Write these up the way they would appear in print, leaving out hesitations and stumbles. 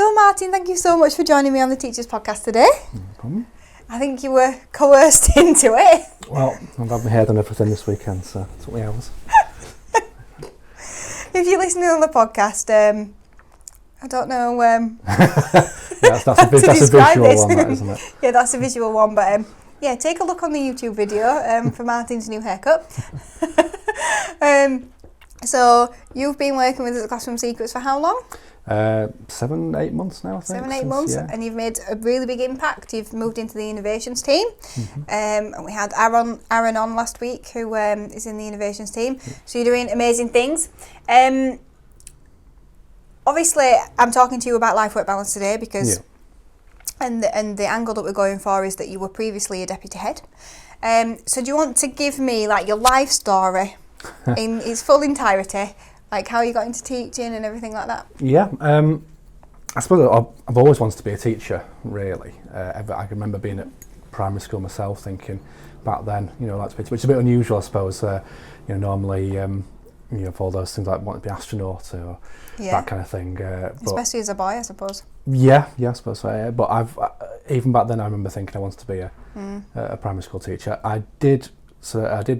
So Martin, thank you so much for joining me on the Teachers Podcast today. No problem. I think you were coerced into it. Well, I've had my hair done everything this weekend, so it took me hours. If you're listening on the podcast, I don't know. That's a visual one, that, isn't it? Yeah, that's a visual one, but yeah, take a look on the YouTube video for Martin's new haircut. So you've been working with us at Classroom Secrets for how long? 7, 8 months now, I think. 7, 8 months, yeah. And you've made a really big impact. You've moved into the innovations team. And we had Aaron on last week, who is in the innovations team. So you're doing amazing things. Obviously, I'm talking to you about life-work balance today because, and the angle that we're going for is that you were previously a deputy head. So do you want to give me like your life story in its full entirety? Like how you got into teaching and everything like that? Yeah, I suppose I've always wanted to be a teacher, really. I can remember being at primary school myself thinking back then, like to be, which is a bit unusual, I suppose. Normally, for all those things like wanting to be astronaut or that kind of thing. Especially as a boy, I suppose. Yeah, I suppose so. Yeah. But even back then I remember thinking I wanted to be a primary school teacher. I did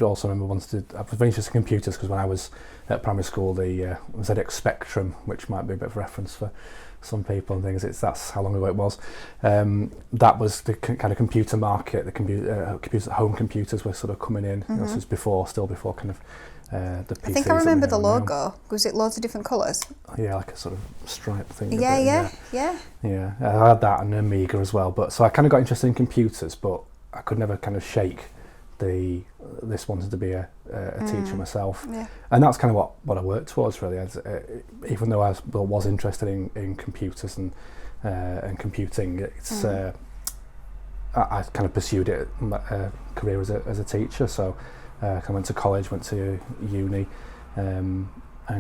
also remember wanting to. I was very interested in computers because when I was at primary school, the ZX Spectrum, which might be a bit of a reference for some people and things. That's how long ago it was. That was the kind of computer market. The home computers were sort of coming in. This was still before kind of the PCs. I think I remember the logo. Was it loads of different colours? Yeah, like a sort of stripe thing. Yeah. I had that and Amiga as well. But so I kind of got interested in computers, but I could never kind of shake this wanted to be a teacher myself, and that's kind of what I worked towards really. Even though I was interested in computers and computing, it's I kind of pursued it career as a teacher. So I went to college, went to uni, and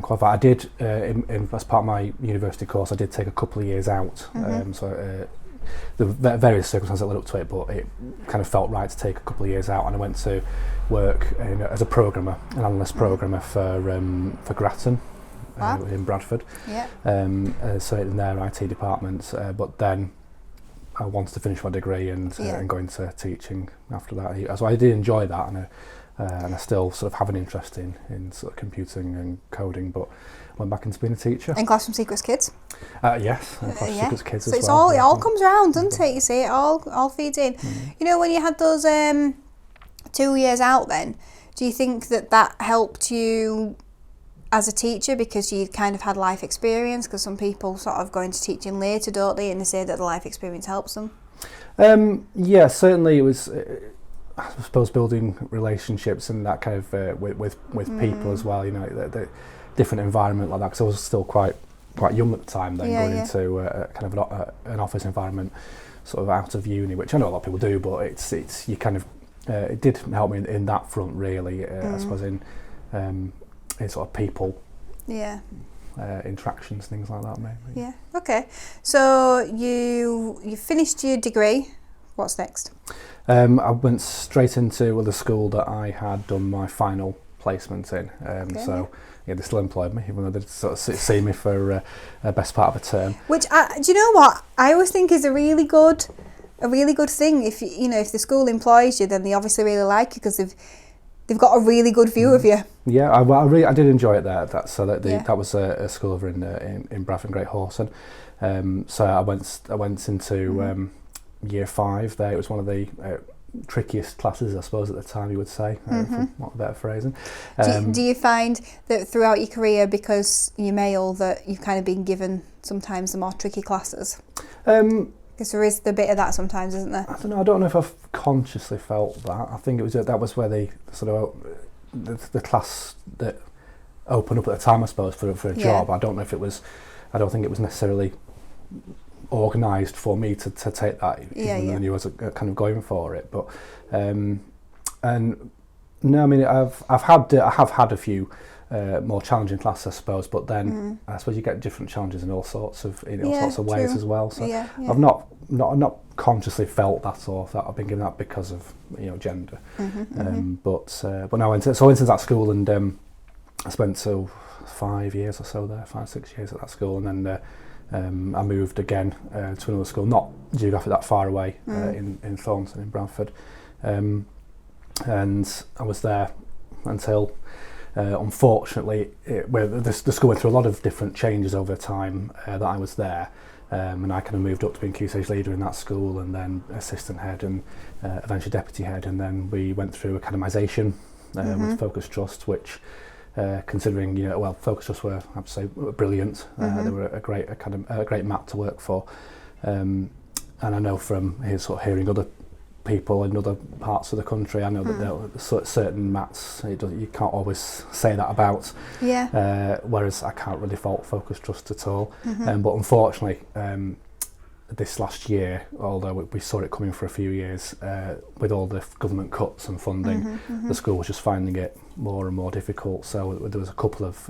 qualified. I did as part of my university course, I did take a couple of years out. The various circumstances that led up to it, but it kind of felt right to take a couple of years out, and I went to work as a programmer, an analyst programmer for Grattan in Bradford. So in their IT department, but then I wanted to finish my degree and go into teaching after that. So I did enjoy that, and I still sort of have an interest in sort of computing and coding, but went back into being a teacher. And Classroom Secrets Kids? Yes, and Classroom Secrets Kids as well. So it all comes around, doesn't it? You see, it all feeds in. When you had those 2 years out then, do you think that helped you as a teacher because you kind of had life experience? Because some people sort of go into teaching later, don't they? And they say that the life experience helps them. Yeah, certainly it was... I suppose building relationships and that kind of with people as well, the different environment like that, because I was still quite young at the time then, going into kind of an office environment sort of out of uni, which I know a lot of people do, but it's you kind of it did help me in that front really. I suppose in sort of people interactions, things like that maybe. Okay, so you finished your degree. What's next? I went straight into the school that I had done my final placement in. So they still employed me, even though they sort of see me for the best part of a term. Which do you know what I always think is a really good thing. If if the school employs you, then they obviously really like you because they've got a really good view of you. Yeah, I did enjoy it there. That was a school over in Bradford, Great Horse, and so I went into. Year 5 there. It was one of the trickiest classes, I suppose, at the time, you would say, for want of better phrasing. Do you find that throughout your career, because you're male, that you've kind of been given sometimes the more tricky classes? Because there is the bit of that sometimes, isn't there? I don't know if I've consciously felt that. I think that was where the sort of the class that opened up at the time, I suppose, for a job. I don't think it was necessarily organised for me to take that, even though I knew I was kind of going for it. But and no, I mean I have had a few more challenging classes, I suppose. But then I suppose you get different challenges in all sorts of ways as well. So I've not consciously felt that or that I've been given that because of gender. But no, I went into that school and I spent 5 years or so there, 5-6 years at that school, and then I moved again to another school, not geographically that far away, in Thornton in Bradford, and I was there until unfortunately the school went through a lot of different changes over time that I was there, and I kind of moved up to being key stage leader in that school, and then assistant head, and eventually deputy head, and then we went through academisation with Focus Trust, which considering, you know, well, Focus Trust were, I have to say, brilliant. They were a great mat to work for, and I know from hearing other people in other parts of the country, I know that there are certain mats you can't always say that about. Whereas I can't really fault Focus Trust at all. But unfortunately, this last year, although we saw it coming for a few years, with all the government cuts and funding, the school was just finding it more and more difficult. So there was a couple of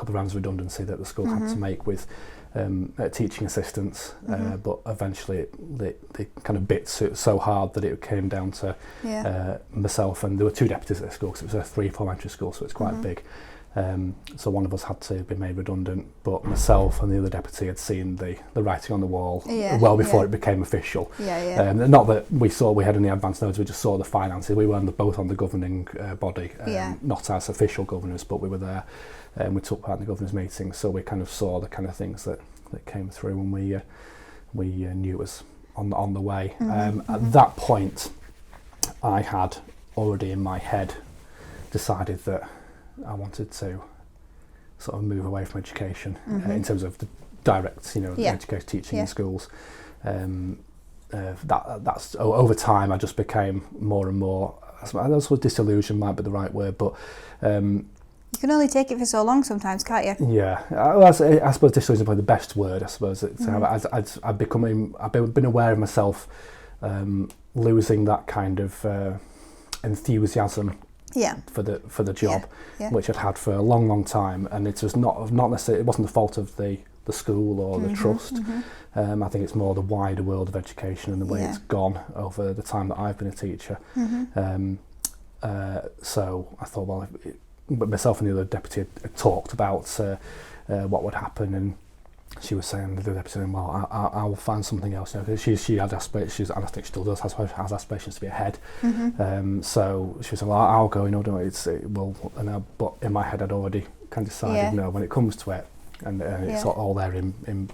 rounds of redundancy that the school had to make with teaching assistants, but eventually they kind of bit so hard that it came down to myself, and there were 2 deputies at the school, because it was a 3 form-entry school, so it's quite big. So one of us had to be made redundant, but myself and the other deputy had seen the writing on the wall well before it became official. Not that we had any advance notice, we just saw the finances. We were both on the governing body, not as official governors, but we were there, and we took part in the governors' meeting, so we kind of saw the kind of things that came through, and we knew it was on the way. At that point, I had already in my head decided that I wanted to sort of move away from education, in terms of the direct, education, teaching in schools. That's over time. I just became more and more. I suppose disillusioned might be the right word, but you can only take it for so long sometimes, can't you? Yeah, I suppose disillusion is probably the best word. I suppose I've been aware of myself losing that kind of enthusiasm. For the job, which I'd had for a long time, and it was not necessarily, it wasn't the fault of the school or the trust. I think it's more the wider world of education and the way it's gone over the time that I've been a teacher. So I thought, well, but myself and the other deputy had talked about what would happen, and she was saying, the deputy saying, well, I'll find something else. Because she had aspirations, and I think she still does, has aspirations to be a head. So she was like, well, I'll go, but in my head I'd already kind of decided, no, when it comes to it, and it's all there in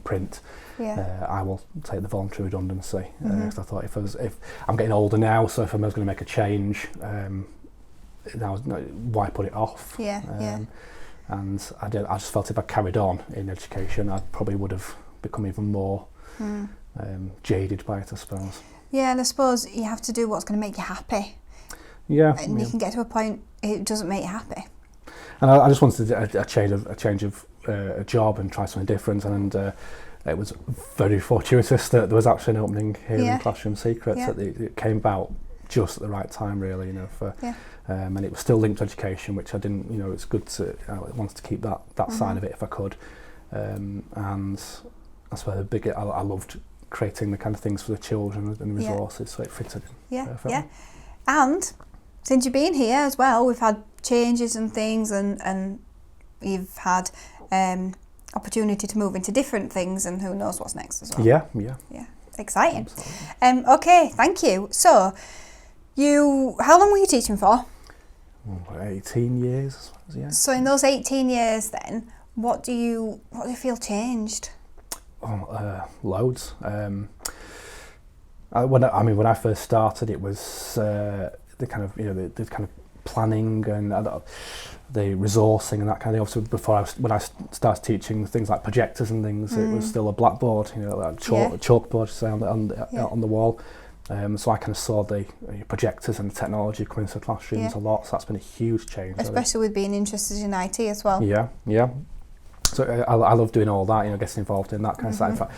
print, I will take the voluntary redundancy. Because I thought if I'm getting older now, so if I was going to make a change, why put it off? And I just felt if I carried on in education, I probably would have become even more jaded by it, I suppose. Yeah, and I suppose you have to do what's going to make you happy. And you can get to a point it doesn't make you happy. And I just wanted a change of a job and try something different, and it was very fortuitous that there was actually an opening here in Classroom Secrets, that it came about just at the right time, really, and it was still linked to education, which I didn't, it's good to, I wanted to keep that side of it if I could, and that's where I loved creating the kind of things for the children and resources, so it fitted in. And since you've been here as well, we've had changes and things, and you've had opportunity to move into different things, and who knows what's next as well. Yeah. Exciting. Okay, thank you. So, how long were you teaching for? 18 years, yeah. So in those 18 years then, what do you feel changed? Loads. When I first started, it was the kind of planning and the resourcing and that kind of thing. Obviously, when I started teaching things like projectors and things, it was still a blackboard, like chalkboard, say, on the wall. So I kind of saw the projectors and the technology coming into the classrooms a lot. So that's been a huge change. Especially with being interested in IT as well. Yeah. So I love doing all that, getting involved in that kind of stuff. In fact,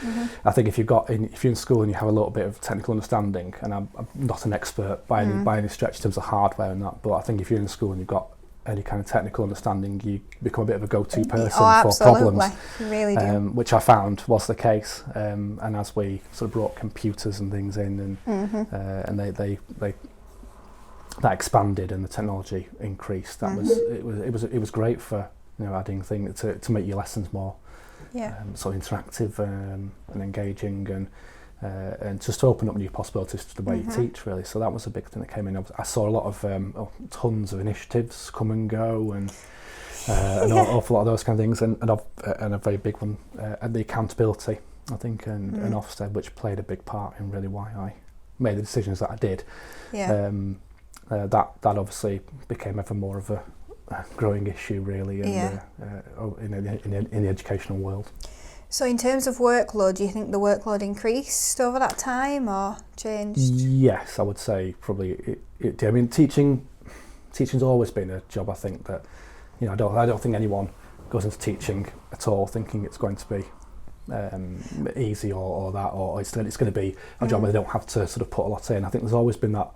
I think if you're in school and you have a little bit of technical understanding, and I'm not an expert by any stretch in terms of hardware and that, but I think if you're in school and you've got any kind of technical understanding, you become a bit of a go-to person for problems. You really do. Which I found was the case. And as we sort of brought computers and things in, and they that expanded and the technology increased, it was great for adding things to make your lessons more sort of interactive and engaging, and just to open up new possibilities to the way you teach, really. So that was a big thing that came in. I saw a lot of tons of initiatives come and go, and an awful lot of those kind of things, and a very big one, the accountability, I think, and Ofsted, which played a big part in really why I made the decisions that I did. That obviously became ever more of a growing issue, really, in the educational world. So in terms of workload, do you think the workload increased over that time or changed? Yes, I would say probably it did. I mean, teaching's always been a job, I think, that, I don't think anyone goes into teaching at all thinking it's going to be easy or that, or it's going to be a job where they don't have to sort of put a lot in. I think there's always been that,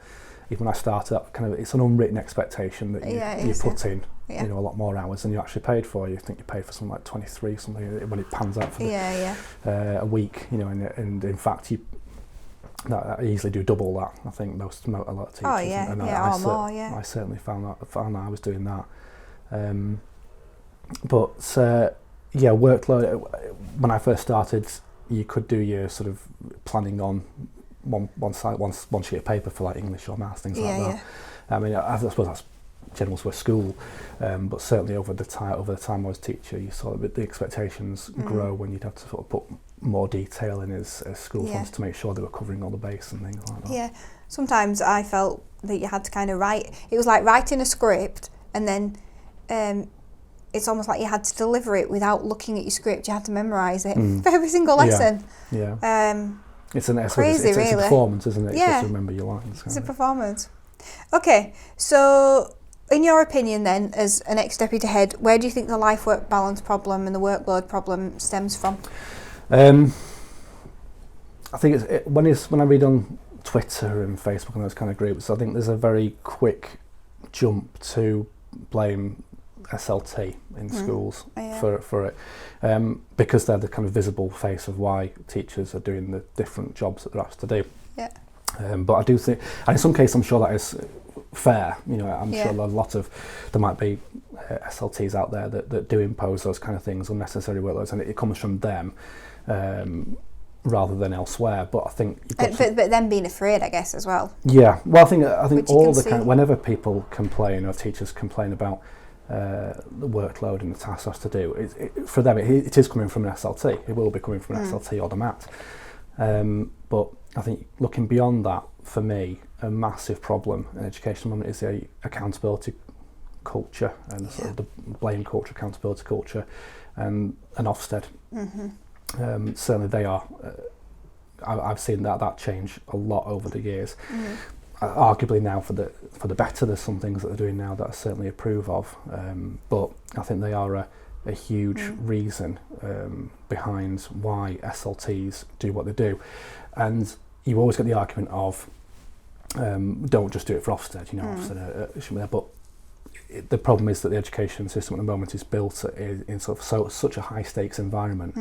even when I started, that kind of, it's an unwritten expectation that you put in, a lot more hours than you actually paid for. You think you paid for something like 23, something when it pans out for a week, and in fact I easily do double that. I think a lot of teachers. I certainly found that I was doing that. Workload. When I first started, you could do your sort of planning on one sheet of paper for like English or maths, things like that. I mean, I suppose that's general for school, but certainly over the time I was a teacher, you saw that the expectations grow when you'd have to sort of put more detail in as school funds to make sure they were covering all the base and things like that. Yeah, sometimes I felt that you had to kind of write. It was like writing a script, and then it's almost like you had to deliver it without looking at your script. You had to memorise it for every single lesson. It's crazy, it's really. a performance, isn't it? Yeah. You have to remember your lines. It's a performance. Okay, so in your opinion then, as an ex-deputy head, where do you think the life-work balance problem and the workload problem stems from? I think when I read on Twitter and Facebook and those kind of groups, I think there's a very quick jump to blame SLT in schools for it, because they're the kind of visible face of why teachers are doing the different jobs that they're asked to do. But I do think, and in some cases I'm sure that is fair. I'm sure there might be SLTs out there that do impose those kind of things, unnecessary workloads, and it comes from them rather than elsewhere. But I think but them being afraid, I guess, as well. Yeah, well, I think all the whenever people complain or teachers complain about the workload and the tasks they have to do, for them it is coming from an SLT. It will be coming from an SLT or the MAT. But I think looking beyond that, for me, a massive problem in education at the moment is the accountability culture and sort of the blame culture, accountability culture, and Ofsted. Certainly they are. I've seen that change a lot over the years. Arguably now for the better. There's some things that they're doing now that I certainly approve of, but I think they are a huge reason behind why SLTs do what they do. And you always get the argument of don't just do it for Ofsted, Ofsted should be there. But the problem is that the education system at the moment is built in such a high stakes environment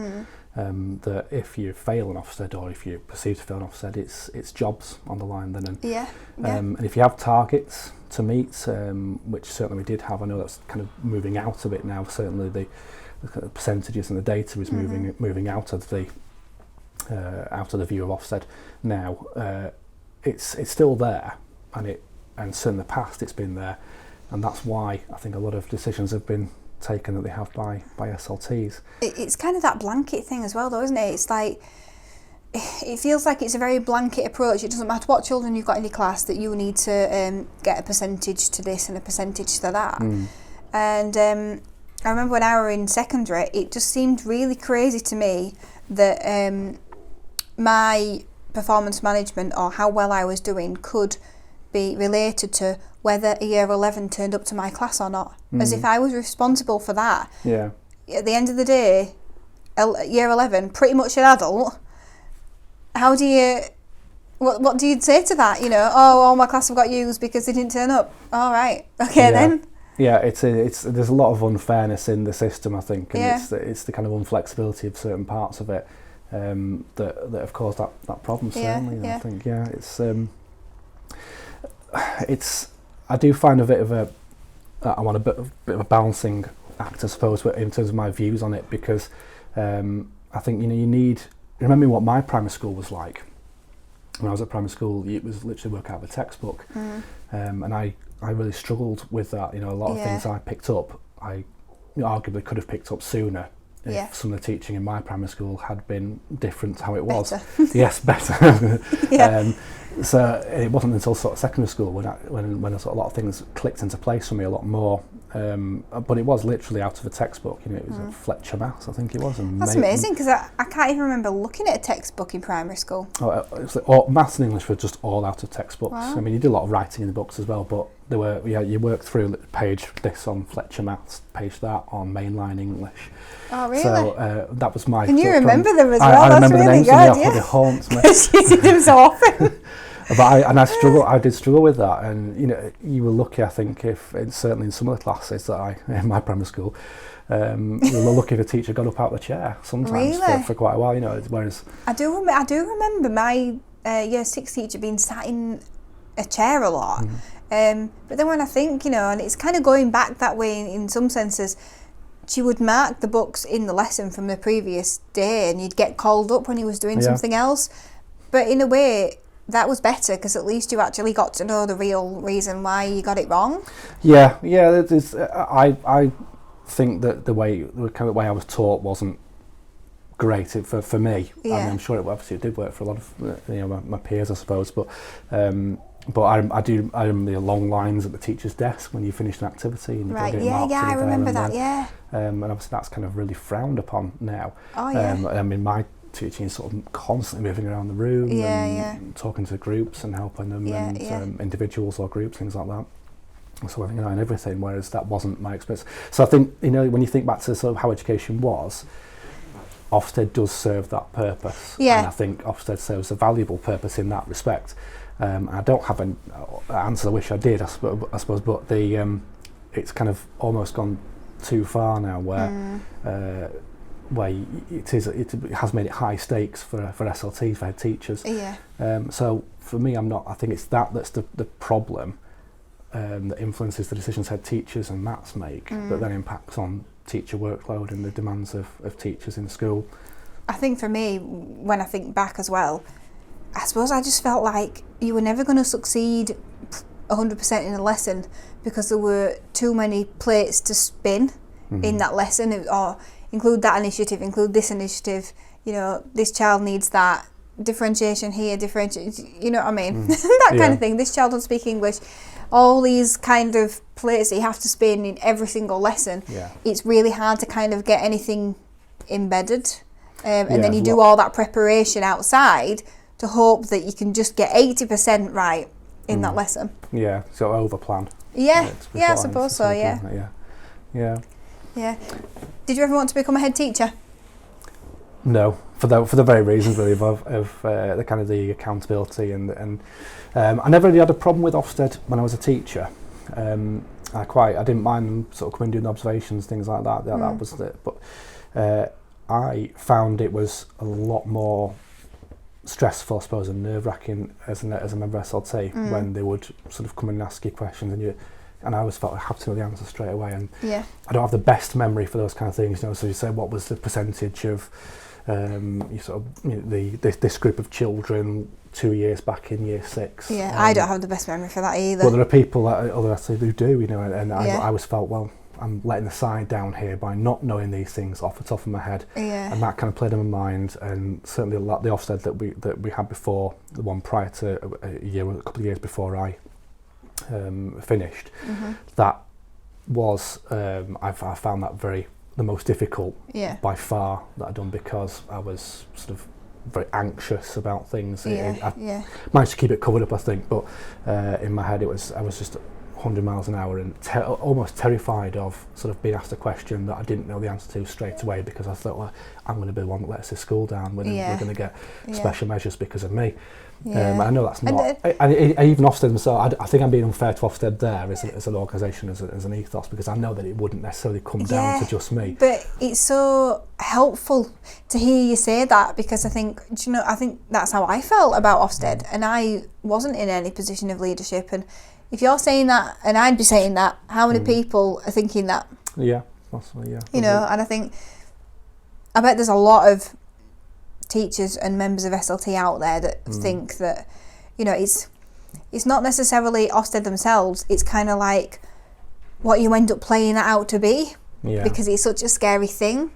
that if you fail an Ofsted, or if you perceive to fail an Ofsted, it's jobs on the line then. And if you have targets to meet, which certainly we did have, I know that's kind of moving out of it now. Certainly the kind of percentages and the data is moving out of the view of Ofsted now. It's still there, and so in the past it's been there, and that's why I think a lot of decisions have been taken that they have by SLTs. It's kind of that blanket thing as well, though, isn't it? It's like, it feels like it's a very blanket approach. It doesn't matter what children you've got in your class, that you need to get a percentage to this and a percentage to that. And I remember when I were in secondary, it just seemed really crazy to me that my performance management or how well I was doing could be related to whether a year 11 turned up to my class or not, as if I was responsible for that. At the end of the day, year 11, pretty much an adult, how do you, what do you say to that? All my class have got U's because they didn't turn up. All right, okay then. Yeah, there's a lot of unfairness in the system, I think, and it's the kind of unflexibility of certain parts of it that have caused that problem. Certainly, I think it's I do find a bit of I want a bit of a balancing act, I suppose, in terms of my views on it, because I think, you know, you need, remember what my primary school was like. When I was at primary school, it was literally work out of a textbook, and I really struggled with that. You know, a lot of things I picked up, I arguably could have picked up sooner if some of the teaching in my primary school had been different to how it was. Better. Yes, better. So it wasn't until sort of secondary school when sort of a lot of things clicked into place for me a lot more. But it was literally out of a textbook. You know, it was a Fletcher Maths, I think it was. And that's amazing, because I can't even remember looking at a textbook in primary school. Maths and English were just all out of textbooks. Wow. I mean, you did a lot of writing in the books as well, but there were, you worked through page this on Fletcher Maths, page that on mainline English. Oh, really? So that was my... Can you remember them as well? I remember really the names, and it haunts me. You see them so often. But I did struggle with that, and you know, you were lucky, I think, if certainly in some of the classes that in my primary school, you were lucky if a teacher got up out of the chair sometimes for quite a while, you know. Whereas I do remember my year 6 teacher being sat in a chair a lot, but then when I think, you know, and it's kind of going back that way in some senses, she would mark the books in the lesson from the previous day, and you'd get called up when he was doing something else. But in a way, that was better, because at least you actually got to know the real reason why you got it wrong. Yeah. I think that the kind of way I was taught wasn't great for me. Yeah. I mean, I'm sure it did work for a lot of my peers, I suppose. But I remember the long lines at the teacher's desk when you finished an activity and you got to get marked. I remember that. And obviously that's kind of really frowned upon now. Oh yeah. I mean, my teaching is sort of constantly moving around the room and talking to groups and helping them individuals or groups, things like that. So I think, you know, and everything, whereas that wasn't my experience. So I think, you know, when you think back to sort of how education was, Ofsted does serve that purpose. Yeah. And I think Ofsted serves a valuable purpose in that respect. I don't have an answer I wish I did, I suppose, but it's kind of almost gone too far now where it has made it high stakes for SLT, for head teachers. Yeah. So for me, I think it's that's the problem that influences the decisions head teachers and maths make, that then impacts on teacher workload and the demands of teachers in school. I think for me, when I think back as well, I suppose I just felt like you were never going to succeed 100% in a lesson because there were too many plates to spin in that lesson, or include that initiative, include this initiative, you know, this child needs that, differentiation here, you know what I mean? That kind of thing. This child doesn't speak English. All these kind of plates that you have to spin in every single lesson. Yeah. It's really hard to kind of get anything embedded. And then you do all that preparation outside to hope that you can just get 80% right in that lesson. Yeah, so over-plan. Yeah, I suppose so, yeah. Did you ever want to become a head teacher? No, for the very reasons really of the kind of the accountability and I never really had a problem with Ofsted when I was a teacher. I didn't mind them sort of coming doing observations, things like that. That was it. But I found it was a lot more stressful, I suppose, and nerve-wracking as a member of SLT when they would sort of come and ask you questions and I always felt I had to know the answer straight away, and I don't have the best memory for those kind of things, you know. So you say, what was the percentage of this group of children 2 years back in year 6? I don't have the best memory for that either. But there are people who do, you know, and I always felt, well, I'm letting the side down here by not knowing these things off the top of my head, and that kind of played in my mind. And certainly the Ofsted that we had before, the one prior to a couple of years before I finished, that was I found that the most difficult by far that I'd done, because I was sort of very anxious about things. I managed to keep it covered up, I think, but in my head I was just 100 miles an hour and almost terrified of sort of being asked a question that I didn't know the answer to straight away, because I thought, well, I'm going to be the one that lets this school down. We're going to get special measures because of me. I know that's not. And even Ofsted themselves, I think I'm being unfair to Ofsted there as an organisation, as an ethos, because I know that it wouldn't necessarily come down to just me. But it's so helpful to hear you say that, because I think that's how I felt about Ofsted, and I wasn't in any position of leadership. And if you're saying that, and I'd be saying that, how many people are thinking that? Yeah, Possibly, yeah. You know, and I bet there's a lot of teachers and members of SLT out there that think that, you know, it's not necessarily Ofsted themselves. It's kind of like what you end up playing it out to be, because it's such a scary thing.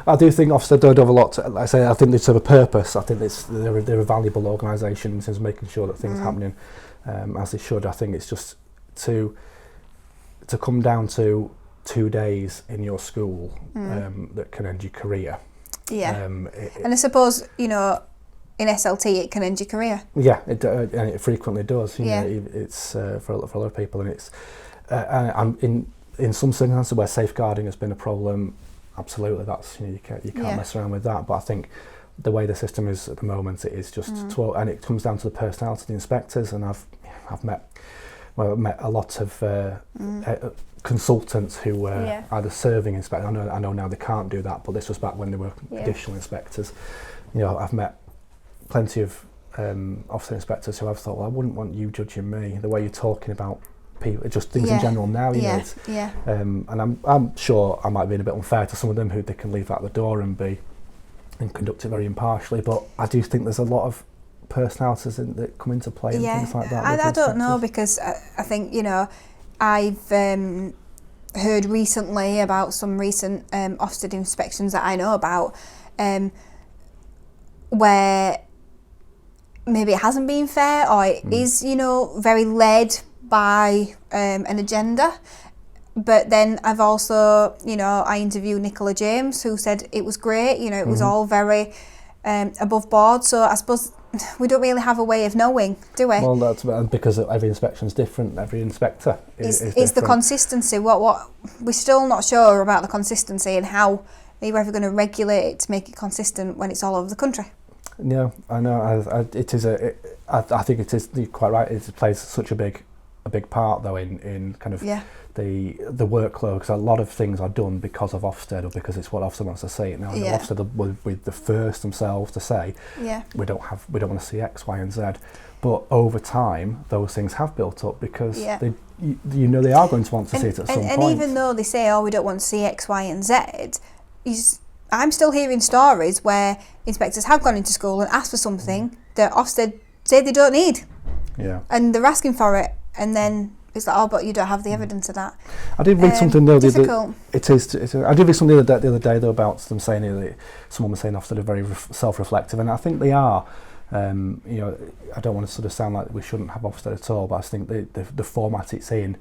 I do think Ofsted do have a lot to, like I say, I think they serve a purpose. I think they're a valuable organisation in terms of making sure that things are happening as they should. I think it's just to come down to 2 days in your school that can end your career. Yeah, and I suppose, you know, in SLT it can end your career. Yeah, and it frequently does. You know, it's for a lot of people, and it's in some circumstances where safeguarding has been a problem. Absolutely, that's, you know, you can't mess around with that. But I think the way the system is at the moment, it is just and it comes down to the personality of the inspectors. And I've met a lot of consultants who were either serving inspectors. I know now they can't do that, but this was back when they were additional inspectors. You know, I've met plenty of Ofsted inspectors who I've thought, well, I wouldn't want you judging me the way you're talking about people, just things in general now, you know. And I'm sure I might be a bit unfair to some of them who they can leave out the door and conduct it very impartially, but I do think there's a lot of personalities that come into play and things like that. I don't know, because I think, you know, I've heard recently about some recent Ofsted inspections that I know about where maybe it hasn't been fair, or it is, you know, very led by an agenda. But then I've also, you know, I interviewed Nicola James, who said it was great, you know, it was all very above board. So I suppose we don't really have a way of knowing, do we? Well, that's because every inspection's different, every inspector is different. It's the consistency. What we're still not sure about the consistency and how you're ever going to regulate it to make it consistent when it's all over the country. Yeah, I know. It is I think it is, you're quite right. It plays such a big part though in kind of the workload, because a lot of things are done because of Ofsted, or because it's what Ofsted wants to see. Now Ofsted will be the first themselves to say we don't want to see X, Y and Z, but over time those things have built up because they are going to want to see it at some point. And even though they say, oh, we don't want to see X, Y and Z, I'm still hearing stories where inspectors have gone into school and asked for something that Ofsted say they don't need. Yeah. And they're asking for it, and then it's like, oh, but you don't have the evidence of that. I did read something though. Difficult. I did read something the other day though about them saying that someone was saying Ofsted are very self-reflective, and I think they are. You know, I don't want to sort of sound like we shouldn't have Ofsted at all, but I think the format it's in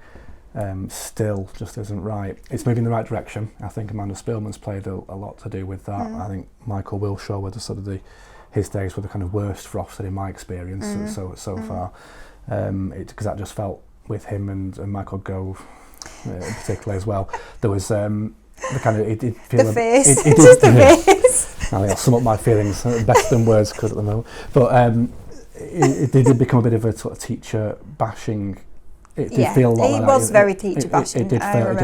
still just isn't right. It's moving in the right direction. I think Amanda Spillman's played a lot to do with that. I think Michael Wilshaw were his days were the kind of worst for Ofsted in my experience so far. Because that just felt, with him and Michael Gove particularly as well, there was the kind of it did feel the face. It's just the face. I think I'll sum up my feelings better than words could at the moment. But it did become a bit of a sort of teacher bashing. It did feel a lot like that. It was very teacher bashing. It did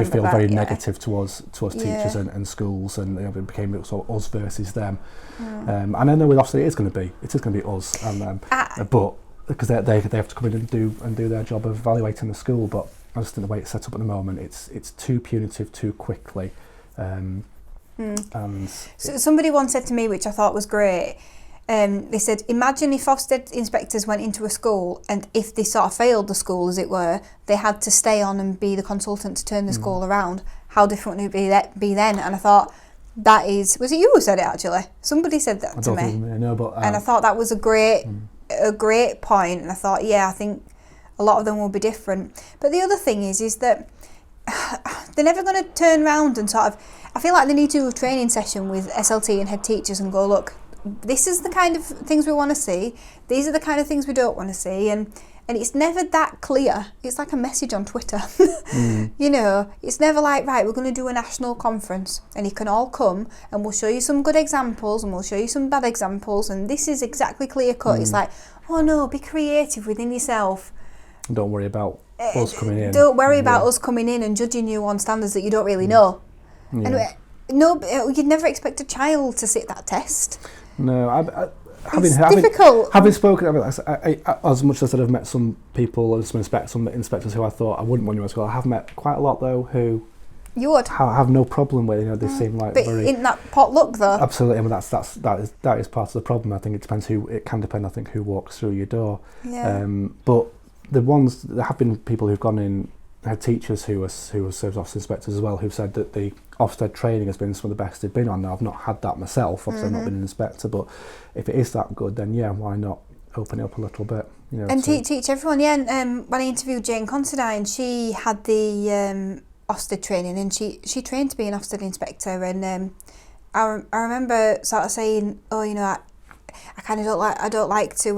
feel very negative towards teachers and schools, and it became sort of us versus them. And I know with Ofsted it is going to be us and them, but because they have to come in and do their job of evaluating the school. But I just think the way it's set up at the moment, it's too punitive too quickly. And so somebody once said to me, which I thought was great. They said, imagine if Ofsted inspectors went into a school, and if they sort of failed the school, as it were, they had to stay on and be the consultant to turn the school around. How different would it be then? And I thought, was it you who said it actually? Somebody said that to me. And I thought that was a great point. And I thought, I think a lot of them will be different. But the other thing is that they're never going to turn around and sort of, I feel like they need to do a training session with SLT and head teachers and go, look, this is the kind of things we want to see. These are the kind of things we don't want to see. And it's never that clear. It's like a message on Twitter. You know, it's never like, right, we're going to do a national conference and you can all come and we'll show you some good examples and we'll show you some bad examples. And this is exactly clear cut. It's like, oh no, be creative within yourself. Don't worry about us coming in. Don't worry about us coming in and judging you on standards that you don't really know. And you'd never expect a child to sit that test. No, it's difficult. Having spoken, as much as I've met some people, some inspectors who I thought I wouldn't want you at school, I have met quite a lot though who You would. have no problem with. They seem like but very. In that potluck though. Absolutely, I mean that is part of the problem. I think it can depend. I think who walks through your door. Yeah. But there have been people who've gone in, head teachers who have served Ofsted inspectors as well, who've said that the Ofsted training has been some of the best they've been on. Now I've not had that myself. Obviously I've not been an inspector, but if it is that good, then yeah, why not open it up a little bit? And teach everyone. Yeah. And when I interviewed Jane Considine, she had the Ofsted training, and she trained to be an Ofsted inspector, and I remember sort of saying, I kind of don't like to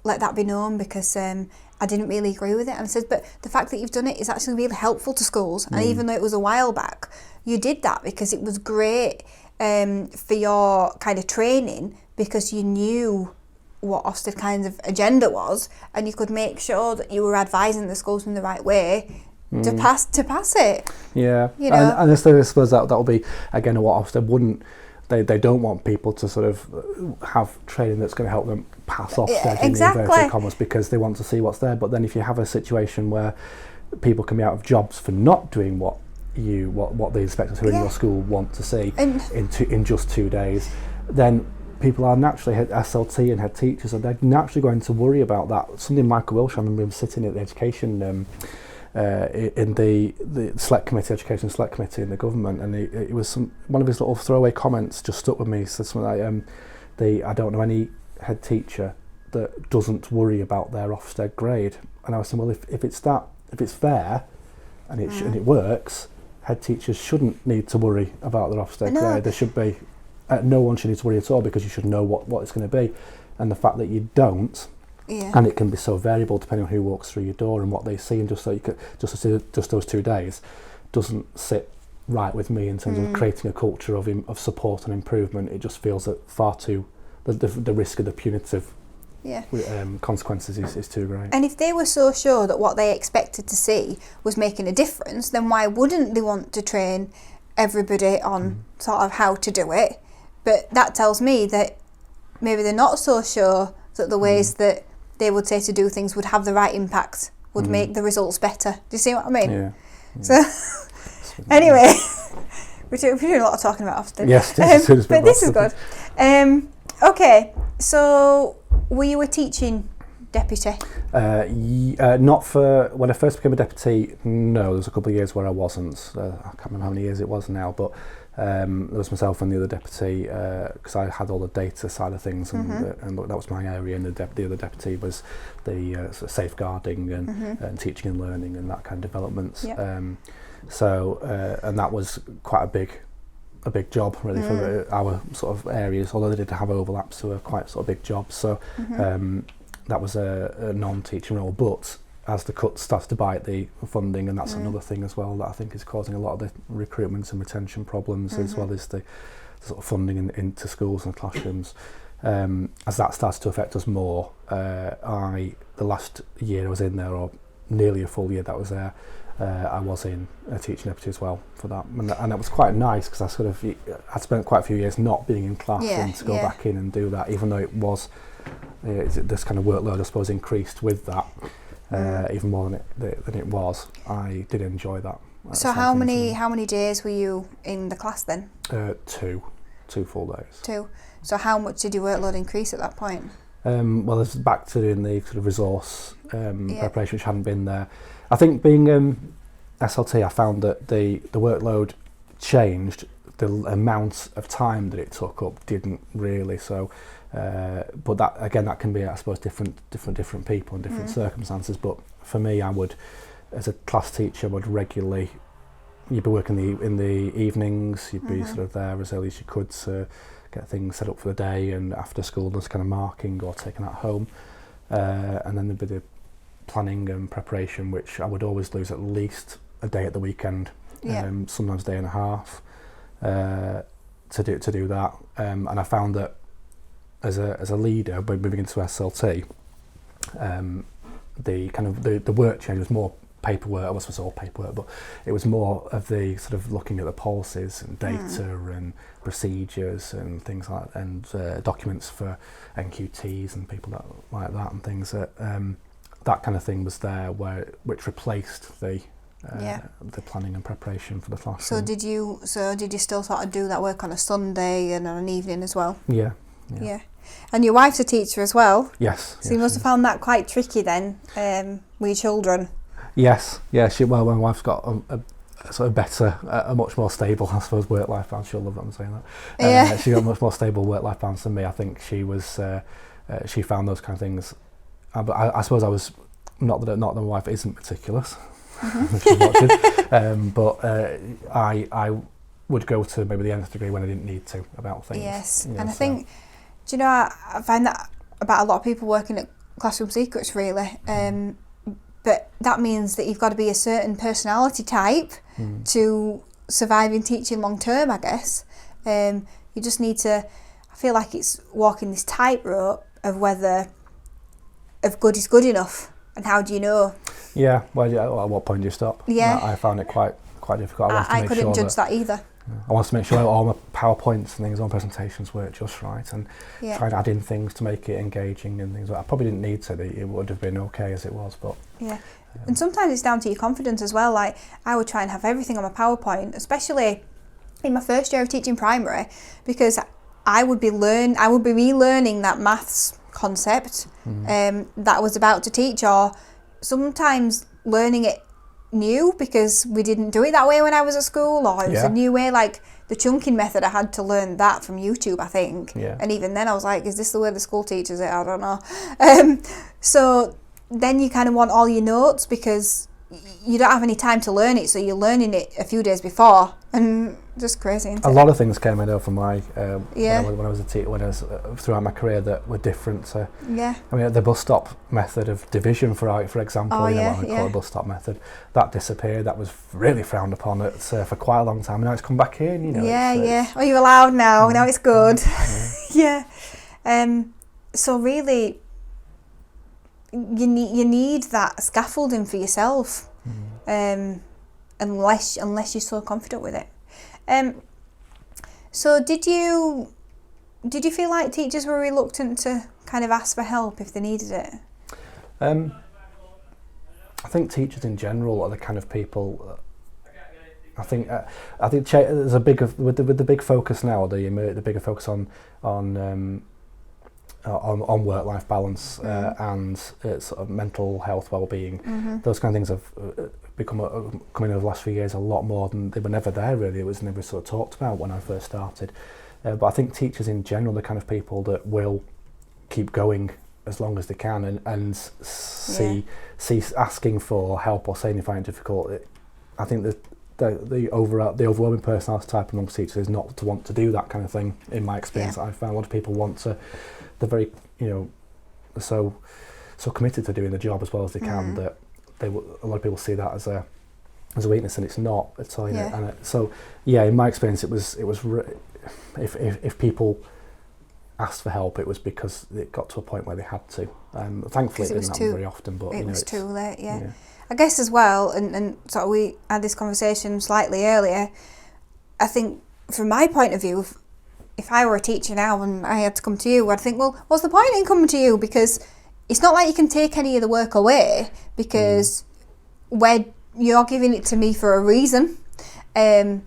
let that be known, because I didn't really agree with it. And I said, but the fact that you've done it is actually really helpful to schools, and even though it was a while back, you did that because it was great for your kind of training, because you knew what Ofsted kind of agenda was, and you could make sure that you were advising the schools in the right way to pass it. Yeah, and I suppose that will be again what Ofsted wouldn't. They don't want people to sort of have training that's going to help them pass Ofsted in inverted commas, because they want to see what's there. But then if you have a situation where people can be out of jobs for not doing what the inspectors who are in your school want to see in just 2 days, then people are naturally SLT and head teachers, and they're naturally going to worry about that. Something Michael Wilshire, I remember him sitting at the education in the select committee, education select committee in the government, and it was one of his little throwaway comments just stuck with me. He said something like, I don't know any head teacher that doesn't worry about their Ofsted grade. And I was saying, well, if it's fair and it works, head teachers shouldn't need to worry about their Ofsted grade. There should be no one should need to worry at all, because you should know what it's going to be. And the fact that you don't, and it can be so variable depending on who walks through your door and what they see, and just those 2 days doesn't sit right with me in terms of creating a culture of support and improvement. It just feels that the risk of the punitive consequences is too great. And if they were so sure that what they expected to see was making a difference, then why wouldn't they want to train everybody on sort of how to do it? But that tells me that maybe they're not so sure that the ways that they would say to do things would have the right impact, would make the results better. Do you see what I mean? Yeah. So, anyway, we're doing a lot of talking about Ofsted. Yes, but this is good. Okay, so were you a teaching deputy? Not for when I first became a deputy. No, there was a couple of years where I wasn't. I can't remember how many years it was now, but there was myself and the other deputy, because I had all the data side of things, and that was my area, and the other deputy was the sort of safeguarding and teaching and learning and that kind of developments. Yep. And that was quite a big job really for our sort of areas, although they did have overlaps, so were quite sort of big jobs. So that was a non-teaching role, but as the cuts started to bite the funding, and that's another thing as well that I think is causing a lot of the recruitment and retention problems, as well as the sort of funding into schools and classrooms. As that started to affect us more, the last year I was in there, or nearly a full year that I was there, I was in a teaching deputy as well for that, and that was quite nice, because I spent quite a few years not being in class, and to go back in and do that, even though it was this kind of workload I suppose increased with that. Even more than it was. I did enjoy that. So how many days were you in the class then? 2 full days. 2. So how much did your workload increase at that point? Well, it's back to doing the sort of resource preparation, which hadn't been there. I think being SLT, I found that the workload changed. The amount of time that it took up didn't really. So. But that can be, I suppose, different people and different circumstances. But for me, I would, as a class teacher, you'd be working in the evenings. You'd be sort of there as early as you could to get things set up for the day, and after school there's kind of marking or taking that home, and then there'd be the planning and preparation, which I would always lose at least a day at the weekend, sometimes a day and a half, to do that. And I found that as a leader, by moving into SLT, the work change was more paperwork. I wasn't all paperwork, but it was more of the sort of looking at the policies and data and procedures and things like that, and documents for NQTs and people like that and things that that kind of thing was there, which replaced the the planning and preparation for the classroom. So did you still sort of do that work on a Sunday and on an evening as well? Yeah. And your wife's a teacher as well? Yes. So you must have found that quite tricky then, with your children? Yes. Yeah, my wife's got a sort of better, a much more stable, I suppose, work-life balance. She'll love that I'm saying that. She got a much more stable work-life balance than me. I think she was, she found those kind of things. But I suppose I was, not that my wife isn't meticulous, if she's watching, but I would go to maybe the nth degree when I didn't need to about things. Yes, and I think, do you know, I find that about a lot of people working at Classroom Secrets, really. But that means that you've got to be a certain personality type to survive in teaching long term, I guess. You just need to, I feel like it's walking this tightrope of whether of good is good enough, and how do you know? Yeah, well, at what point do you stop? Yeah. I found it quite difficult. I couldn't judge that either. I wanted to make sure all my PowerPoints and things on presentations worked just right, and try and add in things to make it engaging and things. I probably didn't need to. It would have been okay as it was, but and sometimes it's down to your confidence as well. Like, I would try and have everything on my PowerPoint, especially in my first year of teaching primary, because I would be relearning that maths concept that I was about to teach, or sometimes learning it new because we didn't do it that way when I was at school, or it was a new way, like the chunking method. I had to learn that from YouTube, I think. And even then I was like, is this the way the school teaches it? I don't know. So then you kind of want all your notes because you don't have any time to learn it, so you're learning it a few days before, and just crazy. A lot of things came in from my when I was a teacher, throughout my career, that were different to. I mean, the bus stop method of division, for example, what I call a bus stop method, that disappeared. That was really frowned upon for quite a long time. And now it's come back in. You know. Oh, you're allowed now. Now it's good. So really, you need that scaffolding for yourself, unless you're so confident with it. So did you feel like teachers were reluctant to kind of ask for help if they needed it? I think teachers in general are the kind of people. I think there's a big with the big focus now, the bigger focus on work-life balance and sort of mental health, well-being. Those kind of things have become coming over the last few years a lot more than they were never there. Really, it was never sort of talked about when I first started. But I think teachers in general are the kind of people that will keep going as long as they can and see asking for help or saying they find it difficult. I think that the overwhelming personality type amongst teachers is not to want to do that kind of thing. In my experience, I've found a lot of people want to. They're very, so committed to doing the job as well as they can that a lot of people see that as a weakness, and it's not at all. And in my experience, it was if people asked for help, it was because it got to a point where they had to. Thankfully, it didn't happen very often, but it was too late. I guess as well, and sort of we had this conversation slightly earlier. I think from my point of view, if I were a teacher now and I had to come to you, I'd think, well, what's the point in coming to you? Because it's not like you can take any of the work away, because you're giving it to me for a reason, and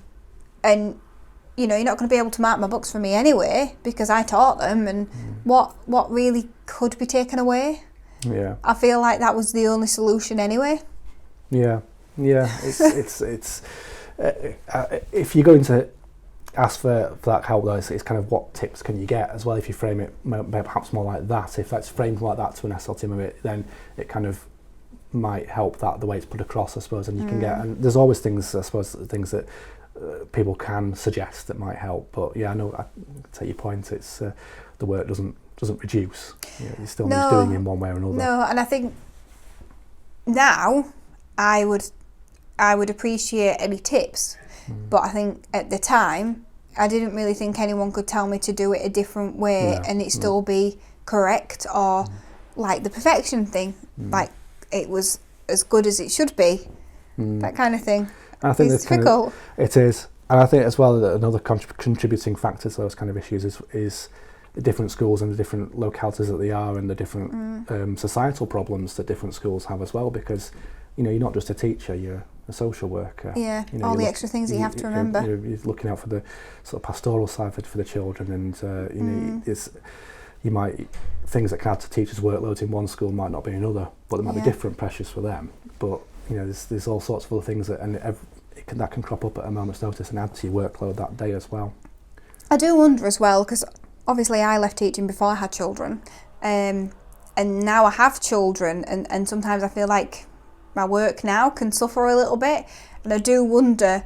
you're not going to be able to mark my books for me anyway because I taught them. And what really could be taken away? I feel like that was the only solution anyway. It's if you're going to ask for that help, though, it's kind of what tips can you get as well. If you frame it perhaps more like that, if that's framed like that to an SLT member, then it kind of might help that the way it's put across, I suppose. And you can get, and there's always things, I suppose, things that people can suggest that might help. But I know, I take your point. It's the work doesn't reduce. You still need doing it in one way or another. No, and I think now I would appreciate any tips. But I think at the time, I didn't really think anyone could tell me to do it a different way and it still be correct, or like the perfection thing, like it was as good as it should be, that kind of thing. And I think it's difficult. It is. And I think as well that another contributing factor to those kind of issues is the different schools and the different localities that they are, and the different societal problems that different schools have as well, because you're not just a teacher, you're a social worker. Yeah, all the extra things that you have to remember. You're looking out for the sort of pastoral side for the children, and things that can add to teachers' workloads in one school might not be in another, but there might be different pressures for them. But there's all sorts of other things that that can crop up at a moment's notice and add to your workload that day as well. I do wonder as well, because obviously I left teaching before I had children, and now I have children, and sometimes I feel like my work now can suffer a little bit, and I do wonder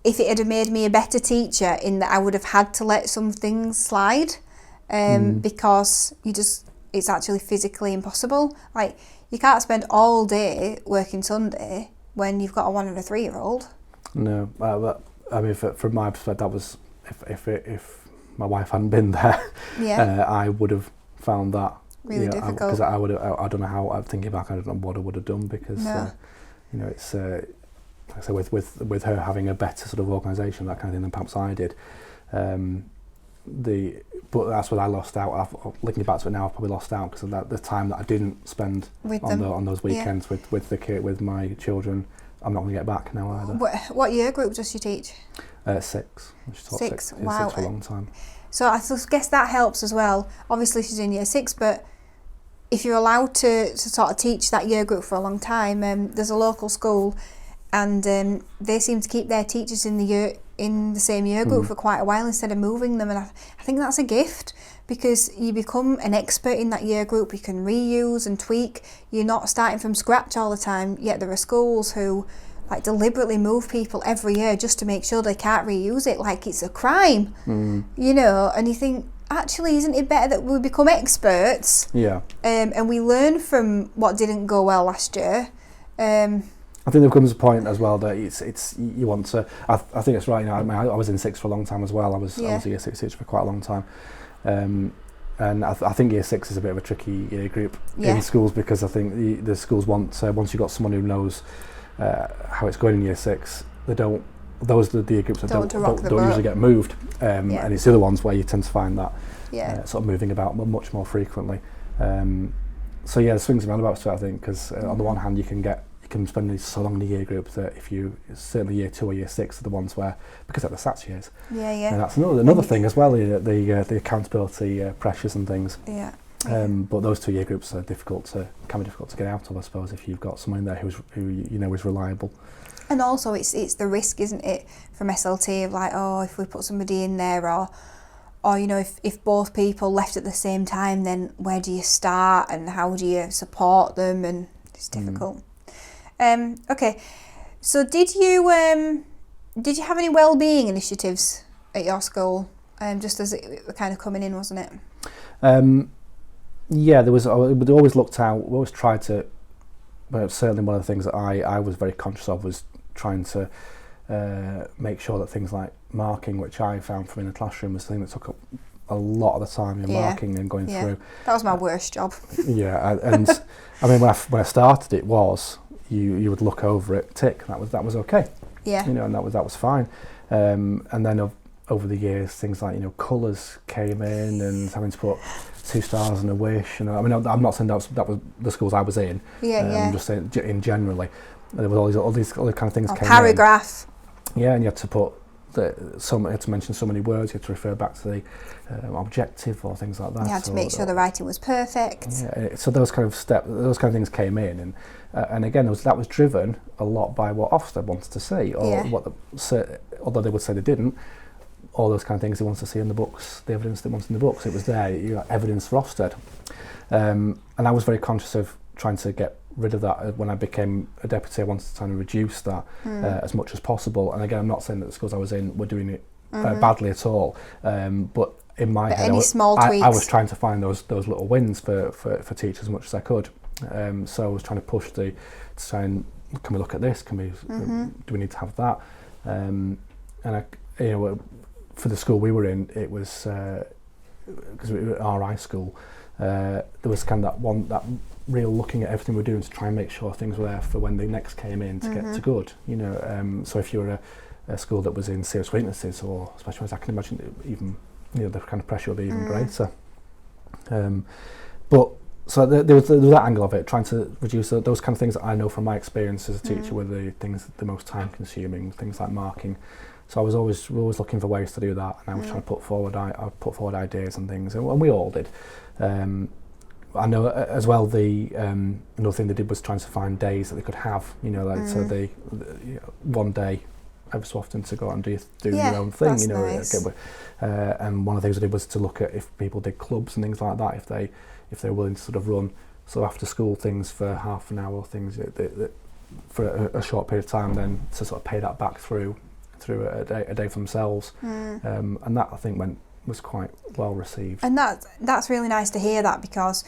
if it had made me a better teacher in that I would have had to let some things slide, because it's actually physically impossible. Like, you can't spend all day working Sunday when you've got a 1 and a 3-year-old. No, but I mean, from my perspective, that was if my wife hadn't been there, I would have found that really difficult. Because I don't know how. I'm thinking back, I don't know what I would have done, because it's like I say, with her having a better sort of organisation, that kind of thing, than perhaps I did. But that's what I lost out. Looking back to it now, I've probably lost out because of that, the time that I didn't spend on those weekends with the kid, with my children. I'm not going to get back now either. What year group does she teach? 6. Six. Wow. 6 for a long time. So I guess that helps as well. Obviously she's in year 6, but if you're allowed to sort of teach that year group for a long time, there's a local school, and they seem to keep their teachers in the same year group for quite a while instead of moving them, and I think that's a gift, because you become an expert in that year group. You can reuse and tweak. You're not starting from scratch all the time. Yet there are schools who like deliberately move people every year just to make sure they can't reuse it, like it's a crime. And you think, actually, isn't it better that we become experts? And we learn from what didn't go well last year. I think there comes a point as well that it's you want to. I think it's right. I was in 6 for a long time as well. I was a year 6 teacher for quite a long time, and I think year 6 is a bit of a tricky year group in schools, because I think the schools want once you've got someone who knows how it's going in year 6, they don't. Those are the year groups that don't usually get moved, and it's the other ones where you tend to find that sort of moving about much more frequently. So there's swings and roundabouts to it, I think, because on the one hand you can spend so long in the year group that certainly year 2 or year 6 are the ones where, because they're the SATs years. And that's another thing as well, the accountability pressures and things. But those 2 year groups are can be difficult to get out of, I suppose, if you've got someone in there who is reliable. And also it's the risk, isn't it, from SLT, of like, if we put somebody in there, or if both people left at the same time, then where do you start and how do you support them? And it's difficult. Okay, so did you have any wellbeing initiatives at your school? Just as it were kind of coming in, wasn't it? There was. We always looked out. We always tried to. But certainly one of the things that I was very conscious of was trying to make sure that things like marking, which I found from in the classroom, was the thing that took up a lot of the time in marking and going through. That was my worst job. And I mean, when I started, it was. You would look over it, tick. That was okay. And that was fine. And then over the years, things like colours came in, and having to put 2 stars and a wish. I mean, I'm not saying that was the schools I was in. I'm just saying in generally, there was all these other kind of things came paragraph. in. And you had to put you had to mention so many words. You had to refer back to the objective or things like that. You had to make sure the writing was perfect. So those kind of things came in, and again, that was driven a lot by what Ofsted wanted to see, or although they would say they didn't. All those kind of things they wanted to see in the books, the evidence they wanted in the books, it was there. Evidence for Ofsted, and I was very conscious of trying to get rid of that. When I became a deputy, I wanted to try and reduce that as much as possible. And again, I'm not saying that the schools I was in were doing it badly at all, but in my head, I was trying to find those little wins for teachers as much as I could. So I was trying to push to try and, can we look at this? Can we? Do we need to have that? And for the school we were in, it was because we were at RI school. There was kind of that real looking at everything we're doing to try and make sure things were there for when they next came in to get to good. So if you were a school that was in serious weaknesses or special needs, I can imagine even the kind of pressure would be even greater. But so there was that angle of it, trying to reduce those kind of things that I know from my experience as a teacher were the things the most time consuming, things like marking. So we're always looking for ways to do that, and I was trying to put forward ideas and things, and we all did. I know as well another thing they did was trying to find days that they could have, so they one day every so often to go out and do your own thing, that's nice. And one of the things I did was to look at if people did clubs and things like that, if they're willing to sort of run after school things for half an hour, things that for a short period of time, then to sort of pay that back through a day for themselves, and that I think was quite well received. And that's really nice to hear that, because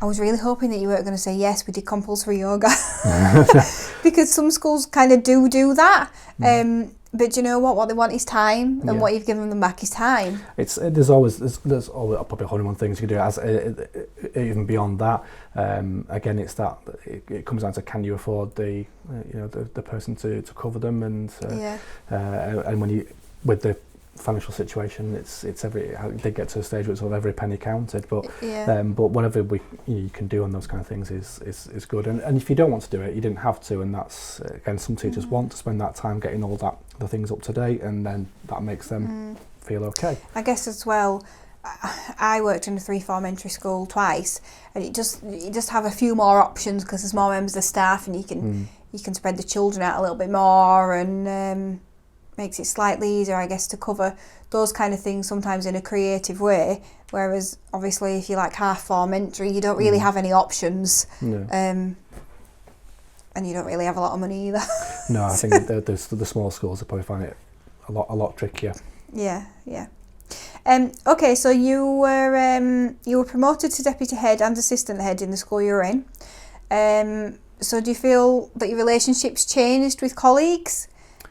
I was really hoping that you weren't going to say yes, we did compulsory yoga, because some schools kind of do that. But you know what they want is time, and what you've given them back is time. There's always probably 101 things you can do as even beyond that. Again, it's that it comes down to, can you afford the person to cover them, and when you with the financial situation, it did get to a stage where sort of every penny counted, but whatever you can do on those kind of things is good, and if you don't want to do it, you didn't have to, and that's again, some teachers want to spend that time getting all the things up to date, and then that makes them feel okay. I guess as well, I worked in a 3-form entry school twice, and you just have a few more options because there's more members of staff, and you can spread the children out a little bit more, and makes it slightly easier, I guess, to cover those kind of things sometimes in a creative way, whereas obviously if you like half-form entry, you don't really have any options, and you don't really have a lot of money either. No, I think the small schools will probably find it a lot trickier. Yeah. Okay, so you were promoted to deputy head and assistant head in the school you were in. So do you feel that your relationships changed with colleagues?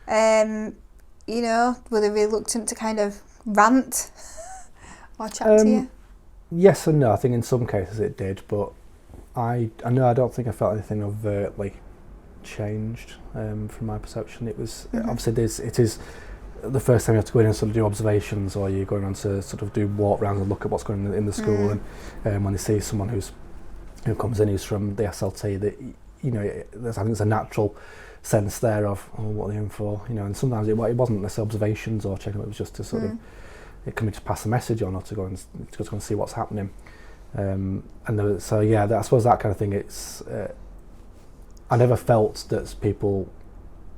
Were they reluctant to kind of rant or chat to you? Yes and no. I think in some cases it did, but I don't think I felt anything overtly changed from my perception. It was obviously it is the first time you have to go in and sort of do observations, or you're going on to sort of do walk rounds and look at what's going on in the school, and when they see someone who comes in who's from the SLT, that I think there's a natural sense there of what are they in for, and sometimes it wasn't necessarily observations or checking, it was just to sort of, it can be to pass a message on, or to go and see what's happening, I suppose that kind of thing. It's I never felt that people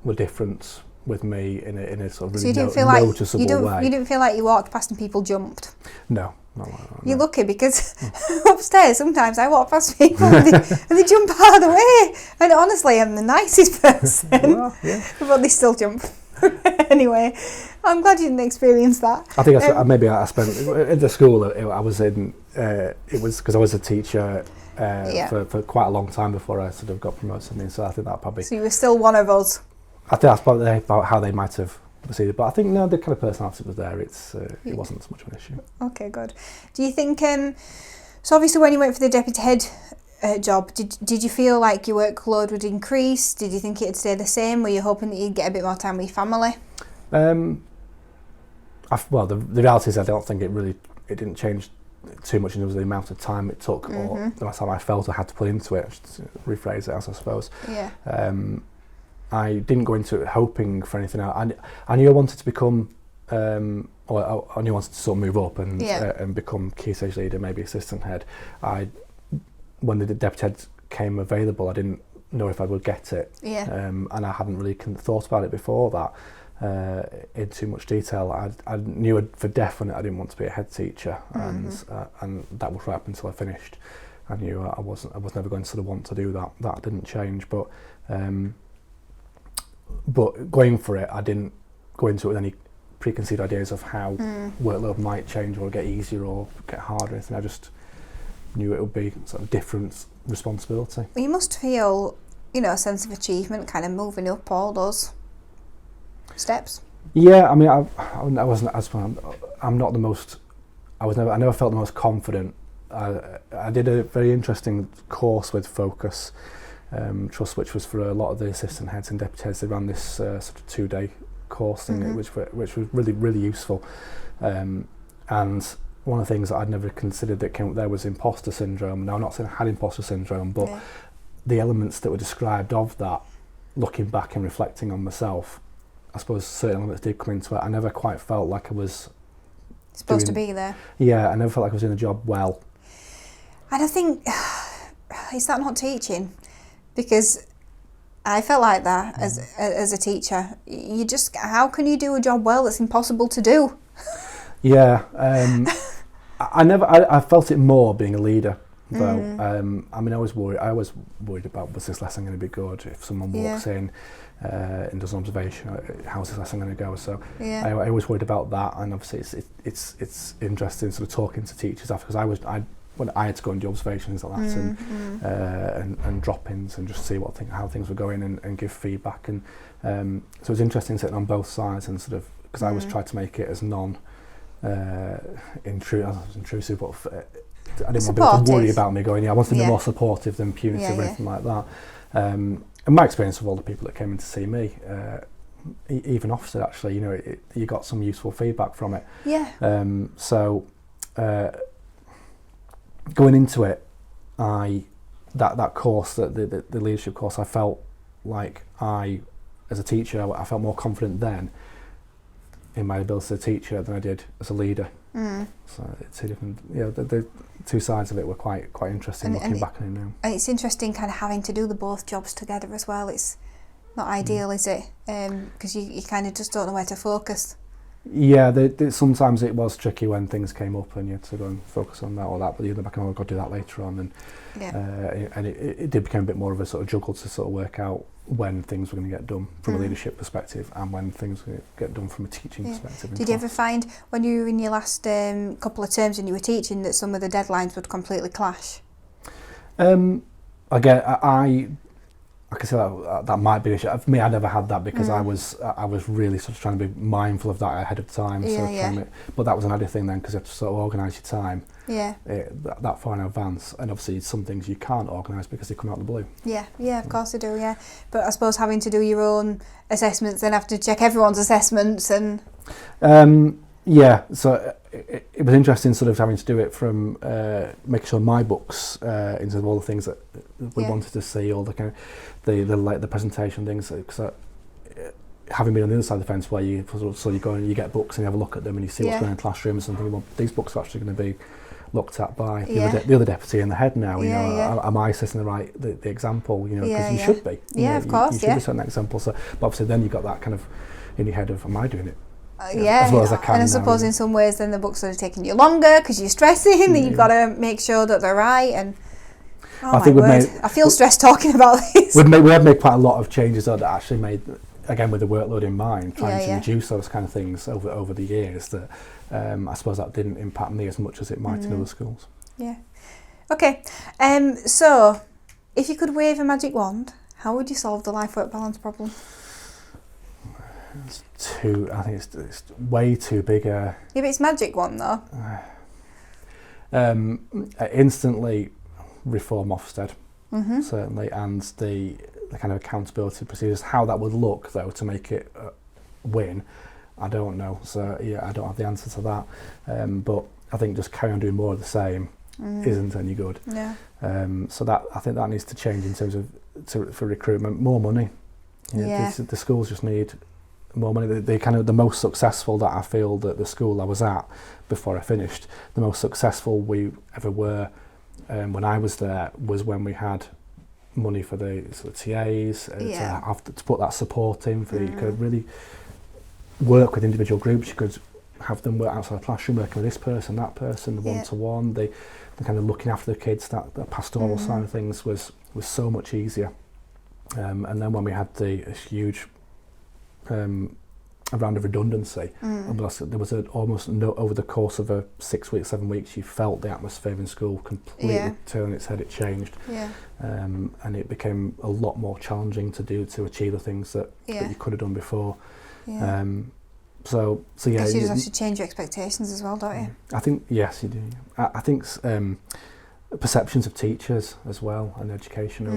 were different with me in a sort of really noticeable way. You didn't feel like you walked past and people jumped? No. Not like that, You're lucky, because upstairs sometimes I walk past people and they jump out of the way, and honestly I'm the nicest person, but they still jump. Anyway, I'm glad you didn't experience that. I think I spent in the school I was in, it was because I was a teacher for quite a long time before I sort of got promoted, so I think that probably... So you were still one of us? I think that's probably about how they might have proceeded, but I think the kind of personality was there. It wasn't so much of an issue. Okay, good. Do you think so obviously when you went for the deputy head job, did you feel like your workload would increase? Did you think it'd stay the same? Were you hoping that you'd get a bit more time with your family? The reality is I don't think it didn't change too much in terms of the amount of time it took, or the amount of time I felt I had to put into it, to rephrase it as I suppose. I didn't go into it hoping for anything else. I knew I wanted to become, I knew I wanted to sort of move up and become key stage leader, maybe assistant head. When the deputy head came available, I didn't know if I would get it, and I hadn't really thought about it before that in too much detail. I knew for definite I didn't want to be a head teacher, and that was right up until I finished. I knew I was never going to sort of want to do that. That didn't change, but going for it, I didn't go into it with any preconceived ideas of how workload might change or get easier or get harder or anything. I just knew it would be sort of different responsibility. Well, you must feel, a sense of achievement kind of moving up all those steps. Yeah, I mean, I wasn't as I'm not the most. I never felt the most confident. I did a very interesting course with Focus Trust, which was for a lot of the assistant heads and deputy heads. They ran this sort of 2-day course thing, which was really, really useful. And one of the things that I'd never considered that came up there was imposter syndrome. Now, I'm not saying I had imposter syndrome, but the elements that were described of that, looking back and reflecting on myself, I suppose certain elements did come into it. I never quite felt like I was supposed to be there. Yeah, I never felt like I was doing the job well. And I think, is that not teaching? Because I felt like that as a teacher. You just, how can you do a job well that's impossible to do? Yeah, I felt it more being a leader, though. I mean, I was worried about, was this lesson going to be good? If someone walks in and does an observation, how's this lesson going to go? So I was worried about that, and obviously it's interesting sort of talking to teachers after, because when I had to go and do observations like that, and drop-ins and just see how things were going and give feedback, and so it was interesting sitting on both sides and sort of, because I was trying to make it as intrusive, but I didn't want people to worry about me going, I wanted to be more supportive than punitive or anything like that. And my experience of all the people that came in to see me, even Ofsted actually, you got some useful feedback from it. So going into it, that course, the leadership course, I felt like as a teacher, I felt more confident then in my ability as a teacher than I did as a leader. So it's two different, the two sides of it were quite interesting looking back on it now. And it's interesting kind of having to do the both jobs together as well. It's not ideal, is it? Because you kind of just don't know where to focus. Yeah, sometimes it was tricky when things came up and you had to go and focus on that or that, but you're back and I've got to do that later on, and it did become a bit more of a sort of juggle to sort of work out when things were going to get done from a leadership perspective and when things were going to get done from a teaching perspective. Did you ever find when you were in your last couple of terms and you were teaching that some of the deadlines would completely clash? Again, I can see that might be an issue. For me, I never had that because I was really sort of trying to be mindful of that ahead of time. But that was an added thing then, because you have to sort of organise your time that far in advance. And obviously some things you can't organise because they come out of the blue. Yeah, of course they do, But I suppose having to do your own assessments, then have to check everyone's assessments and... So it was interesting sort of having to do it from making sure my books, into all the things that we wanted to see, all the kind of the presentation things, because having been on the other side of the fence where you go and you get books and you have a look at them and you see what's going on in classrooms and think, well, these books are actually going to be looked at by the other deputy and the head now. Am I setting the example? Because you should be. Of course. You should be setting that example. So, but obviously, then you got that kind of in your head of, am I doing it? As well as I can. And I suppose in some ways then the books are taking you longer because you're stressing and you've got to make sure that they're right. And I feel stressed talking about this. We have made quite a lot of changes that actually made, again with the workload in mind, trying to reduce those kind of things over the years, that I suppose that didn't impact me as much as it might in other schools. Okay, so if you could wave a magic wand, how would you solve the life-work balance problem? I think it's way too big a... Yeah, but it's magic one though. Instantly reform Ofsted, certainly, and the kind of accountability procedures. How that would look though to make it win, I don't know. So I don't have the answer to that. But I think just carry on doing more of the same isn't any good. So I think that needs to change in terms of for recruitment, more money. The schools just need more money. They kind of the most successful that I feel that the school I was at before I finished, the most successful we ever were when I was there was when we had money for the sort of TAs to put that support in. You could really work with individual groups. You could have them work outside the classroom, working with this person, that person, the one-to-one. The kind of looking after the kids. That pastoral side of things was so much easier. And then when we had the huge a round of redundancy, and there was almost over the course of 6 weeks, 7 weeks, you felt the atmosphere in school completely turn its head. It changed, and it became a lot more challenging to achieve the things that you could have done before. So you just have to change your expectations as well, don't you? I think yes, you do. I think perceptions of teachers as well and education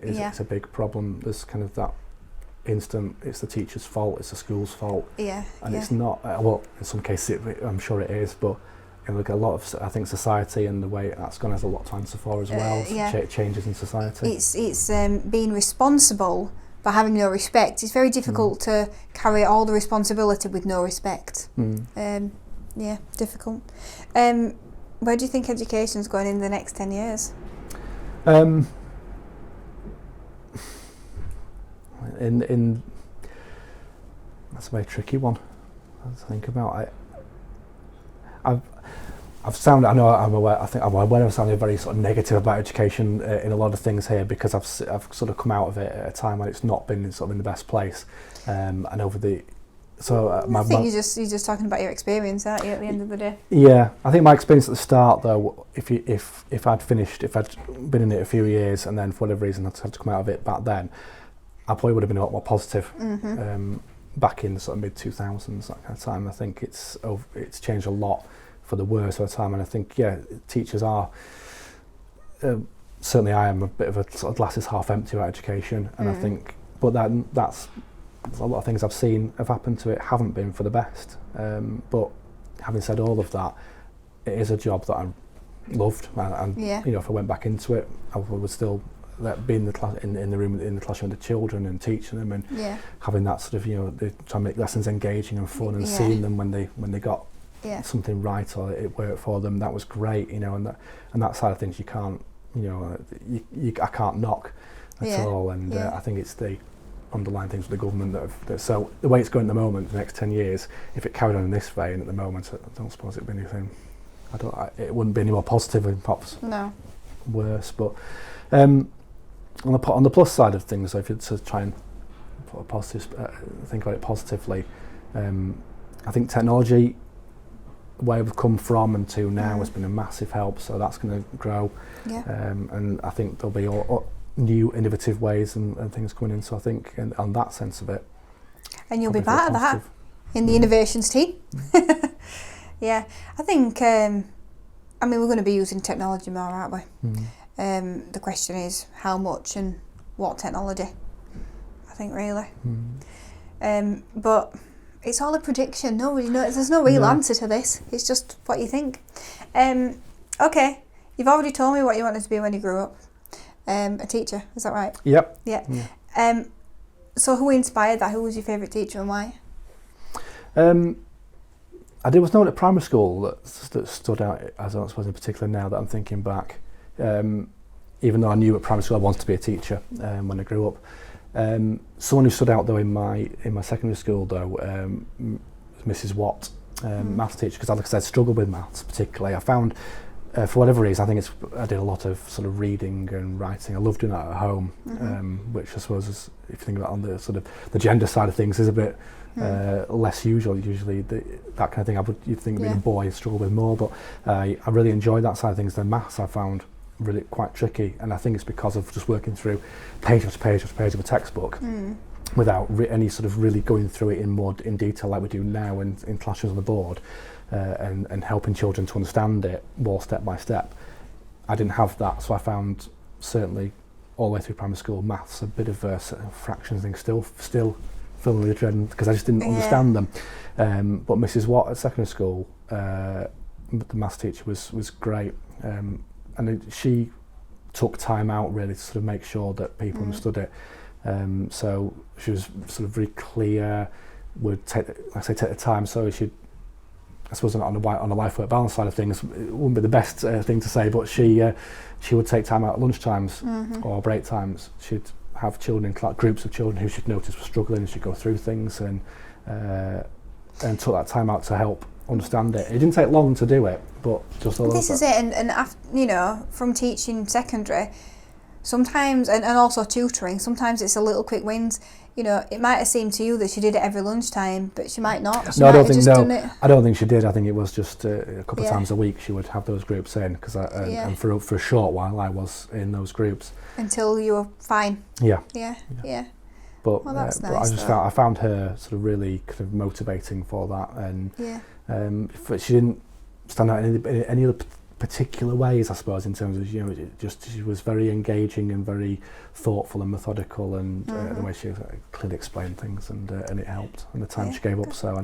it's a big problem. There's kind of that instant, it's the teacher's fault, it's the school's fault, and it's not. Well, in some cases I'm sure it is, but look at a lot of, I think, society and the way that's gone has a lot to answer for as well. Changes in society. It's being responsible but having no respect. It's very difficult to carry all the responsibility with no respect. Difficult. Where do you think education's going in the next 10 years? In that's a very tricky one to think about. I've sounded, I know I'm aware, I think I'm aware of sounding very sort of negative about education in a lot of things here, because I've sort of come out of it at a time when it's not been sort of in the best place, and over the I think you're just talking about your experience, aren't you, at the end of the day? Yeah, I think my experience at the start, though, if I'd been in it a few years and then for whatever reason I'd have to come out of it back then, I probably would have been a lot more positive. Back in the sort of mid 2000s, that kind of time. I think it's changed a lot for the worse over time, and I think teachers are certainly, I am a bit of a sort of glasses half empty about education, and I think, but that's a lot of things I've seen have happened to it haven't been for the best. But having said all of that, it is a job that I loved, and if I went back into it, I would still be in the class, in the room, in the classroom with the children and teaching them, and having that sort of trying to make lessons engaging and fun, and seeing them when they got something right or it worked for them. That was great, and that side of things you can't, I can't knock at all. And I think it's the underlying things with the government that so the way it's going at the moment, the next 10 years, if it carried on in this vein at the moment, I don't suppose it'd be anything. It wouldn't be any more positive, and perhaps worse. But on the plus side of things, if you to try and put a positive, think about it positively, I think technology, where we've come from and to now, has been a massive help. So that's going to grow, and I think there'll be new innovative ways and things coming in. So I think, on that sense of it, and you'll be part of that in the innovations team. I think. I mean, we're going to be using technology more, aren't we? The question is how much and what technology, I think, really. But it's all a prediction. Nobody knows. There's no real answer to this. It's just what you think. Okay, you've already told me what you wanted to be when you grew up. A teacher, is that right? Yep. Yeah. So who inspired that? Who was your favourite teacher and why? There was no one at primary school that stood out, as I suppose, in particular now that I'm thinking back. Even though I knew at primary school I wanted to be a teacher when I grew up. Someone who stood out though in my secondary school though, Mrs. Watt, maths teacher, because like I said, struggled with maths particularly. I found, for whatever reason, I think I did a lot of sort of reading and writing. I loved doing that at home, which I suppose is, if you think about on the sort of the gender side of things, is a bit less usual. Usually that kind of thing you'd think being a boy struggle with more, but I really enjoyed that side of things. The maths I found really quite tricky, and I think it's because of just working through page after page after page of a textbook without any sort of really going through it in detail like we do now in classrooms on the board, and helping children to understand it more step by step. I didn't have that, so I found certainly all the way through primary school maths a bit of fractions thing still filling me with dread because I just didn't understand them. But Mrs. Watt at secondary school, the maths teacher was great. And she took time out really to sort of make sure that people understood it. So she was sort of very clear, would take the time. So she, I suppose on a life-work balance side of things, it wouldn't be the best thing to say, but she would take time out at lunch times or break times. She'd have children, groups of children who she'd noticed were struggling, and she'd go through things and took that time out to help understand it. It didn't take long to do it, but just all this is it. And after, from teaching secondary, sometimes, and also tutoring, sometimes it's a little quick wins. It might have seemed to you that she did it every lunchtime, but she might not. I don't think she did. I think it was just a couple of times a week she would have those groups in, because and for a short while I was in those groups until you were fine. Yeah. But that's nice. But I just found her sort of really kind of motivating for that, and but she didn't stand out in any other particular ways, I suppose, in terms of she was very engaging and very thoughtful and methodical, and the way she clearly explained things, and it helped, and the time she gave up. So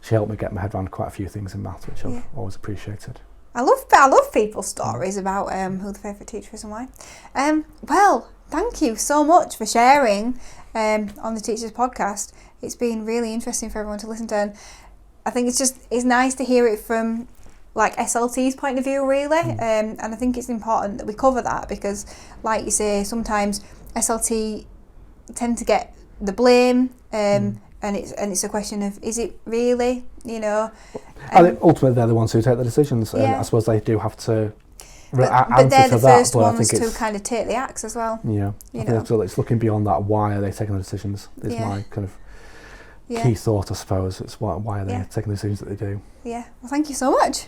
she helped me get my head around quite a few things in maths, which I've always appreciated. I love people's stories about who the favourite teacher is and why. Well, thank you so much for sharing on the Teachers Podcast. It's been really interesting for everyone to listen to, and I think it's nice to hear it from like SLT's point of view, really. And I think it's important that we cover that because, like you say, sometimes SLT tend to get the blame, and it's a question of, is it really, you know? I think ultimately they're the ones who take the decisions, and I suppose they do have to but they're the first ones to kind of take the axe as well. Yeah, I think it's looking beyond that. Why are they taking the decisions? Is my kind of key thought, I suppose. It's why are they taking the decisions that they do. Yeah. Well, thank you so much.